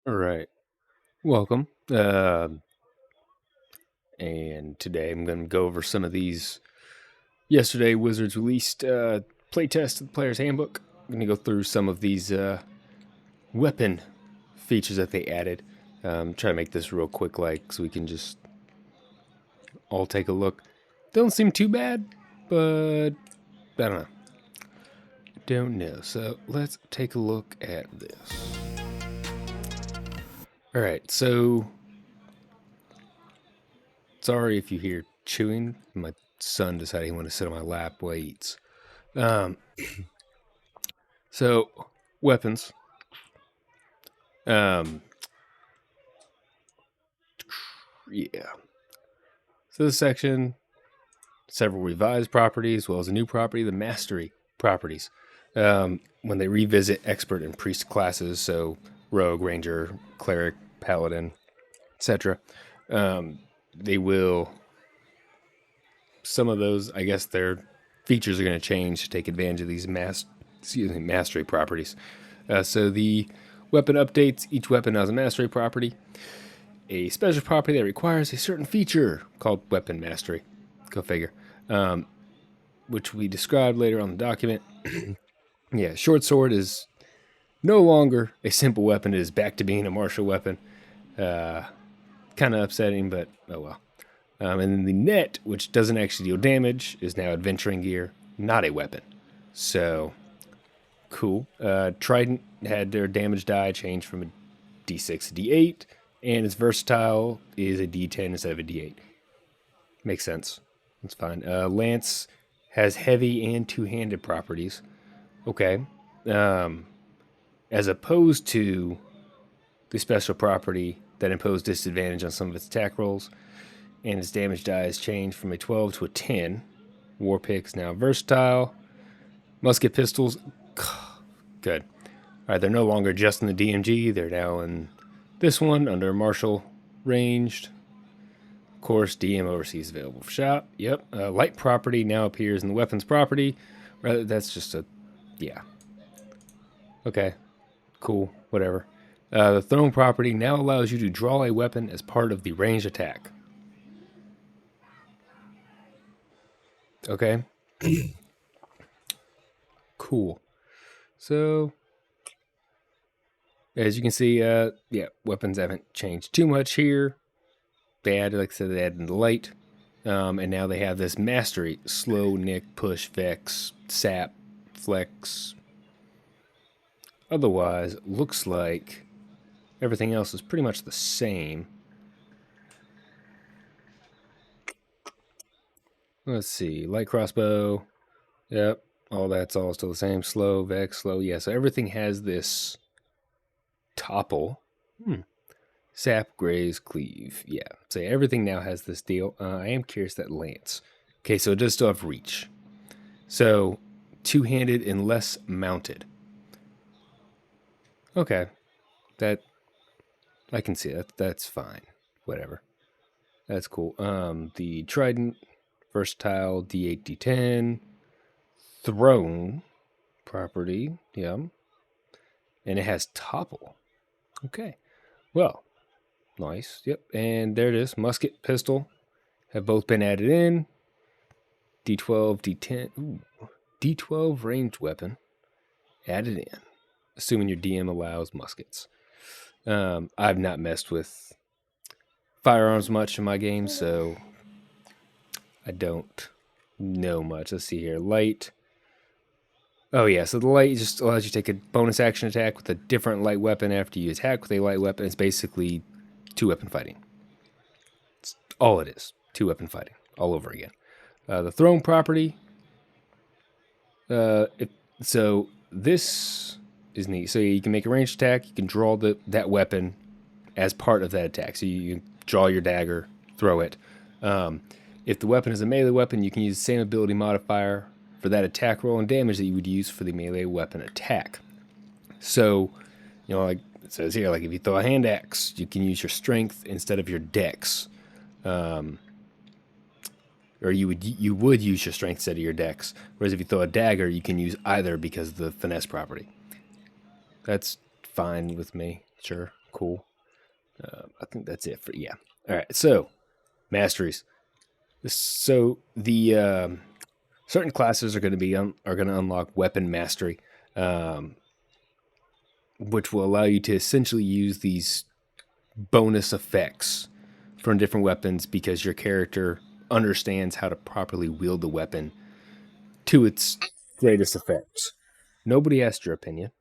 All right, welcome. And today I'm going to go over some of these. Yesterday, Wizards released Playtest of the Player's Handbook. I'm going to go through some of these weapon features that they added. Try to make this real quick, so we can just all take a look. Don't seem too bad, but I don't know. Don't know. So let's take a look at this. All right, so sorry if you hear chewing. My son decided he wanted to sit on my lap while he eats. Um, so weapons. Um, yeah. So this section, several revised properties, as well as a new property, the mastery properties. When they revisit expert and priest classes, so rogue, ranger, cleric, paladin, etc., they will. Some of those, I guess, their features are going to change to take advantage of these mastery properties. So the weapon updates. Each weapon has a mastery property. A special property that requires a certain feature called weapon mastery. Go figure. Which we described later on the document. Yeah, short sword is no longer a simple weapon. It is back to being a martial weapon. Kind of upsetting, but oh well. And then the net, which doesn't actually deal damage, is now adventuring gear, not a weapon. So, cool. Trident had their damage die change from a D6 to D8, and its versatile is a D10 instead of a D8. Makes sense. That's fine. Lance has heavy and two-handed properties. Okay. As opposed to the special property that imposed disadvantage on some of its attack rolls, and its damage die has changed from a 12 to a 10. War pick's now versatile. Musket pistols, good. All right, they're no longer just in the DMG. They're now in this one under martial ranged. Of course, DM overseas available for shop. Yep. Light property now appears in the weapons property. Rather, that's just a, yeah. Okay, cool, whatever. The throne property now allows you to draw a weapon as part of the ranged attack. Okay. Cool. So, as you can see, yeah, weapons haven't changed too much here. They added, like I said, they added the light. And now they have this mastery: slow, nick, push, vex, sap, flex. Otherwise, looks like everything else is pretty much the same. Let's see, light crossbow. Yep, all that's all still the same. Slow, vex, slow. Yeah, so everything has this topple. Sap, graze, cleave. Yeah, so everything now has this deal. I am curious that lance. Okay, so it does still have reach. So two-handed and less mounted. Okay, that I can see that. That's fine. Whatever. That's cool. The trident, versatile, D8, D10, throne property. Yeah, and it has topple. Okay. Well, nice. Yep. And there it is. Musket, pistol have both been added in. D12, D10. Ooh. D12 ranged weapon added in. Assuming your DM allows muskets. I've not messed with firearms much in my game, so I don't know much. Let's see here. Light. Oh, yeah. So the light just allows you to take a bonus action attack with a different light weapon after you attack with a light weapon. It's basically two-weapon fighting. It's all it is. Two-weapon fighting. All over again. The throne property. So this is neat. So you can make a ranged attack. You can draw that weapon as part of that attack. So you draw your dagger, throw it. If the weapon is a melee weapon, you can use the same ability modifier for that attack roll and damage that you would use for the melee weapon attack. So, like it says here, like if you throw a hand axe, you can use your strength instead of your dex. Or you would use your strength instead of your dex. Whereas if you throw a dagger, you can use either because of the finesse property. That's fine with me. Sure, Cool. I think that's it for yeah. All right. So masteries. So the certain classes are going to unlock weapon mastery, um, which will allow you to essentially use these bonus effects from different weapons because your character understands how to properly wield the weapon to its greatest effects. Nobody asked your opinion.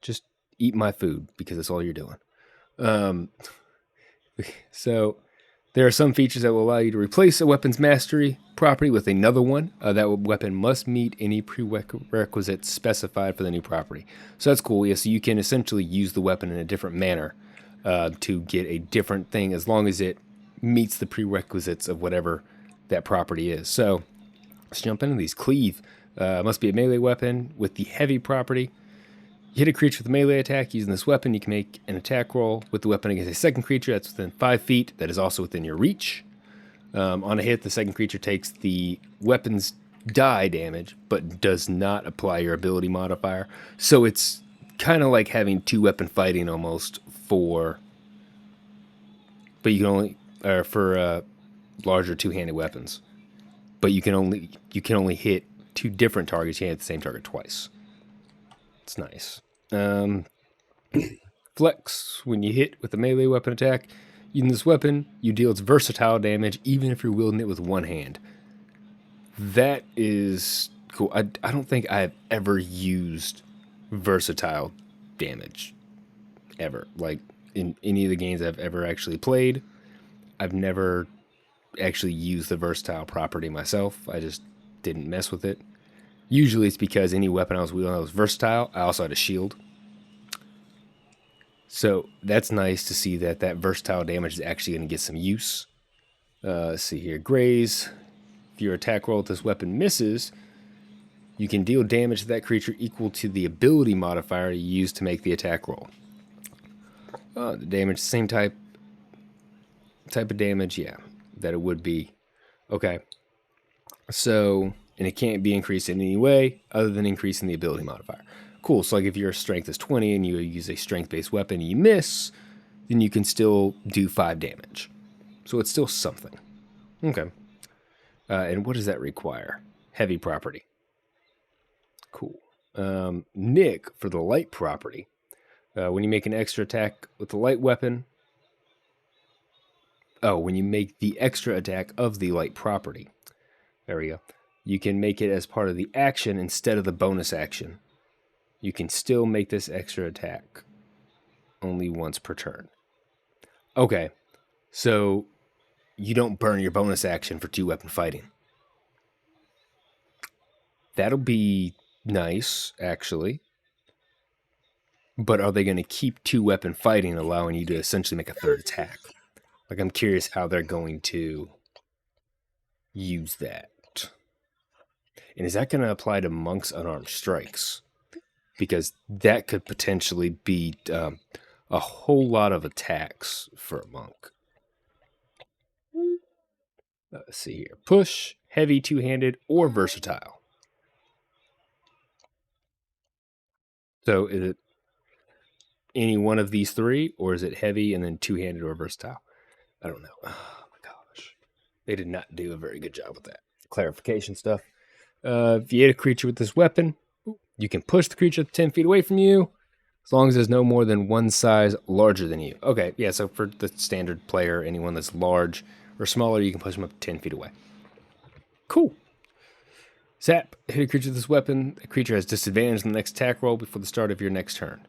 Just eat my food because that's all you're doing. Um, so there are some features that will allow you to replace a weapon's mastery property with another one. That weapon must meet any prerequisites specified for the new property. So that's cool. Yeah, so you can essentially use the weapon in a different manner to get a different thing as long as it meets the prerequisites of whatever that property is. So let's jump into these. Cleave must be a melee weapon with the heavy property. You hit a creature with a melee attack using this weapon. You can make an attack roll with the weapon against a second creature that's within 5 feet that is also within your reach. On a hit, the second creature takes the weapon's die damage, but does not apply your ability modifier. So it's kind of like having two weapon fighting almost but you can only for larger two-handed weapons. But you can only hit two different targets. You can't hit the same target twice. It's nice. Flex. When you hit with a melee weapon attack, using this weapon, you deal its versatile damage even if you're wielding it with one hand. That is cool. I don't think I've ever used versatile damage. Ever. Like, in any of the games I've ever actually played, I've never actually used the versatile property myself. I just didn't mess with it. Usually it's because any weapon I was wielding that was versatile, I also had a shield. So that's nice to see that versatile damage is actually going to get some use. Let's see here. Graze. If your attack roll with this weapon misses, you can deal damage to that creature equal to the ability modifier you use to make the attack roll. The damage, same type of damage, yeah, that it would be. Okay. So, and it can't be increased in any way other than increasing the ability modifier. Cool. So, like if your strength is 20 and you use a strength-based weapon and you miss, then you can still do 5 damage. So it's still something. Okay. And what does that require? Heavy property. Cool. Nick for the light property. When you make an extra attack with the light weapon. When you make the extra attack of the light property. There we go. You can make it as part of the action instead of the bonus action. You can still make this extra attack only once per turn. Okay, so you don't burn your bonus action for 2-weapon fighting. That'll be nice, actually. But are they going to keep 2-weapon fighting, allowing you to essentially make a third attack? Like, I'm curious how they're going to use that. And is that going to apply to Monk's unarmed strikes? Because that could potentially be a whole lot of attacks for a monk. Let's see here. Push, heavy, two-handed, or versatile. So is it any one of these three, or is it heavy and then two-handed or versatile? I don't know. Oh my gosh. They did not do a very good job with that. Clarification stuff. If you hit a creature with this weapon, you can push the creature 10 feet away from you, as long as there's no more than one size larger than you. Okay, yeah, so for the standard player, anyone that's large or smaller, you can push them up 10 feet away. Cool. Zap. Hit a creature with this weapon. The creature has disadvantage on the next attack roll before the start of your next turn.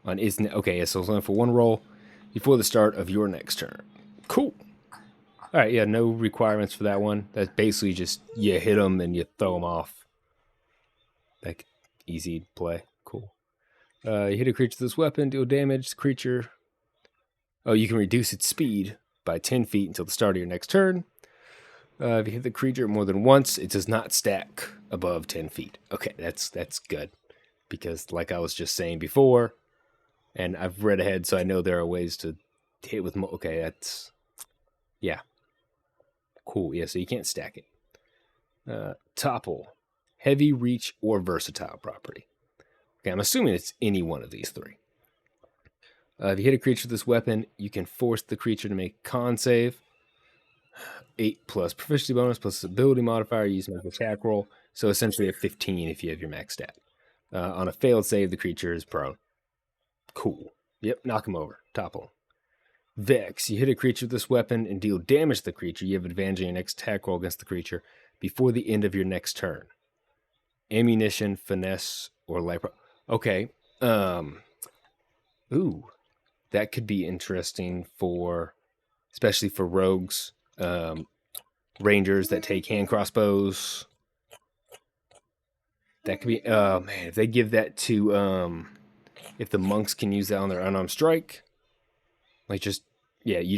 Okay, so it's only for one roll before the start of your next turn. Cool. All right, yeah, no requirements for that one. That's basically just you hit them and you throw them off. Like, easy play. Cool. You hit a creature with this weapon, deal damage. The creature. Oh, you can reduce its speed by 10 feet until the start of your next turn. If you hit the creature more than once, it does not stack above 10 feet. Okay, that's good. Because, like I was just saying before, and I've read ahead, so I know there are ways to hit with more. Okay, that's. Yeah. Cool. Yeah, so you can't stack it. Topple. Heavy, reach, or versatile property. Okay, I'm assuming it's any one of these three. If you hit a creature with this weapon, you can force the creature to make a con save. 8 plus proficiency bonus plus ability modifier. Use make attack roll. So essentially a 15 if you have your max stat. On a failed save, the creature is prone. Cool. Yep, knock him over. Topple him. Vex. You hit a creature with this weapon and deal damage to the creature. You have advantage on your next attack roll against the creature before the end of your next turn. Ammunition, finesse, or light. Okay. Ooh, that could be interesting for, especially for rogues, rangers that take hand crossbows. That could be. Man, if they give that to, if the monks can use that on their unarmed strike, like you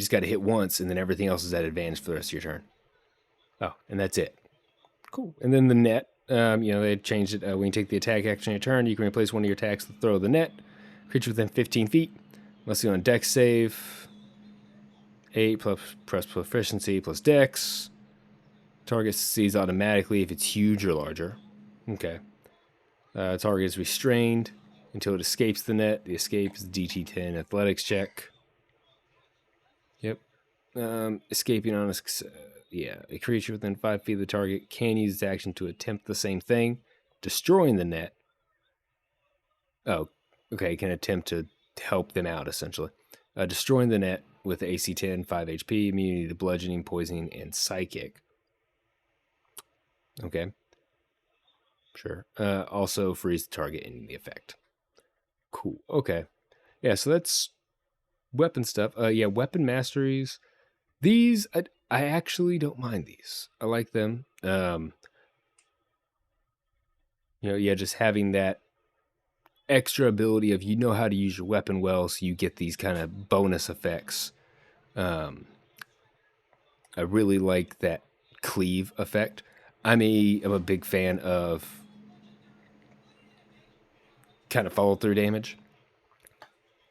just got to hit once, and then everything else is at advantage for the rest of your turn. Oh, and that's it. Cool. And then the net. They changed it. When you take the attack action on your turn, you can replace one of your attacks with throw the net. Creature within 15 feet. Must be on dex save. 8 plus proficiency plus dex. Target succeeds automatically if it's huge or larger. Okay. Target is restrained until it escapes the net. The escape is DT10 athletics check. Yep. Escaping on a creature within 5 feet of the target can use its action to attempt the same thing, destroying the net. Oh, okay. Can attempt to help them out, essentially. Destroying the net with AC 10, 5 HP, immunity to bludgeoning, poisoning, and psychic. Okay. Sure. Also freeze the target in the effect. Cool. Okay. Yeah, so that's weapon stuff. Weapon masteries. These, I actually don't mind these. I like them. Just having that extra ability of how to use your weapon well, so you get these kind of bonus effects. I really like that cleave effect. I'm a big fan of kind of follow through damage.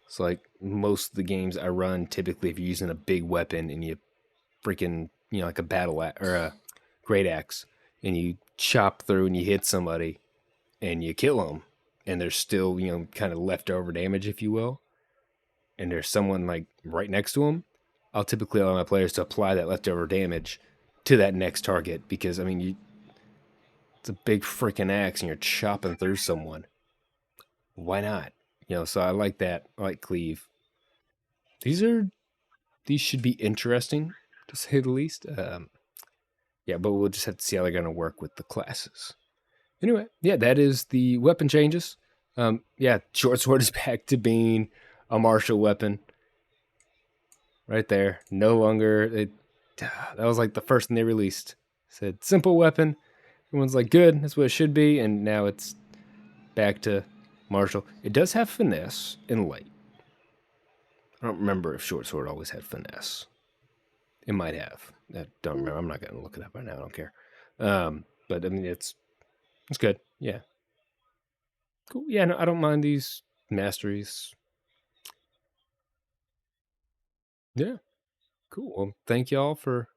It's like most of the games I run, typically if you're using a big weapon and you freaking, like a battle axe or a great axe, and you chop through and you hit somebody and you kill them, and there's still, kind of leftover damage, if you will, and there's someone like right next to them, I'll typically allow my players to apply that leftover damage to that next target, because it's a big freaking axe and you're chopping through someone. Why not? So I like that. I like cleave. These should be interesting, to say the least. But we'll just have to see how they're going to work with the classes. Anyway, that is the weapon changes. Short sword is back to being a martial weapon. Right there. No longer, that was like the first thing they released. Said simple weapon. Everyone's like, good, that's what it should be. And now it's back to martial. It does have finesse and light. I don't remember if short sword always had finesse. It might have. I don't remember. I'm not going to look it up right now. I don't care. But I mean, it's good. Yeah. Cool. Yeah, no, I don't mind these masteries. Yeah. Cool. Well, thank y'all for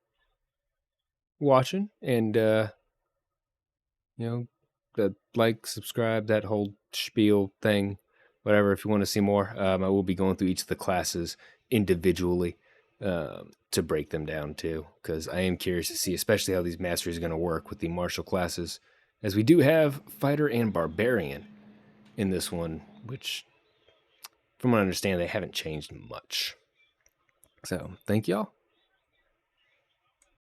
watching, and the like, subscribe, that whole spiel thing, whatever. If you want to see more, I will be going through each of the classes individually to break them down too, because I am curious to see, especially how these masteries are going to work with the martial classes, as we do have fighter and barbarian in this one, which, from what I understand, they haven't changed much. So, thank y'all.